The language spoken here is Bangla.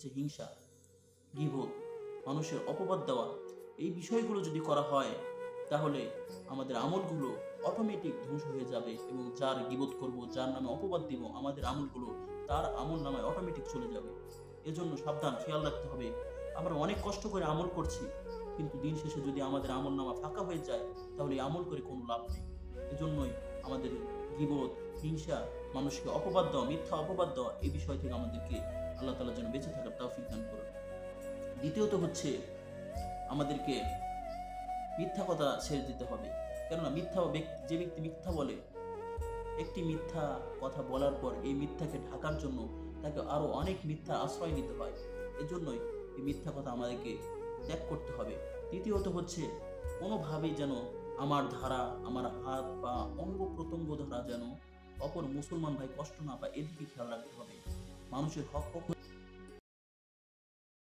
হচ্ছে হিংসা, গীবত, মানুষের অপবাদ দেওয়া। এই বিষয়গুলো যদি করা হয় তাহলে আমাদের আমলগুলো অটোমেটিক ধ্বংস হয়ে যাবে, এবং যার গীবত করব, যার নামে অপবাদ দিব, আমাদের আমলগুলো তার আমল নামায় অটোমেটিক চলে যাবে। এজন্য সাবধান, খেয়াল রাখতে হবে। আমরা অনেক কষ্ট করে আমল করছি, কিন্তু দিন শেষে যদি আমাদের আমল নামা ফাঁকা হয়ে যায় তাহলে এই আমল করে কোনো লাভ নেই। এজন্যই আমাদের গীবত, হিংসা, মানুষকে অপবাদ দেওয়া, মিথ্যা অপবাদ দেওয়া, এই বিষয় থেকে আমাদেরকে আল্লাহ তাআলা যেন বেঁচে থাকার তৌফিক দান করুন। দ্বিতীয়ত হচ্ছে আমাদেরকে মিথ্যা কথা ছেড়ে দিতে হবে। কেননা যে ব্যক্তি মিথ্যা বলে, একটি মিথ্যা কথা বলার পর এই মিথ্যাকে ঢাকার জন্য তাকে আরো অনেক মিথ্যা আশ্রয় নিতে হয়। এজন্যই এই মিথ্যা কথা আমাদেরকে ত্যাগ করতে হবে। তৃতীয়ত হচ্ছে কোনোভাবেই যেন আমার হাত বা অঙ্গ প্রত্যঙ্গ দ্বারা যেন অপর মুসলমান ভাই কষ্ট না পায়, এদিকে খেয়াল রাখতে হবে। মানুষের হক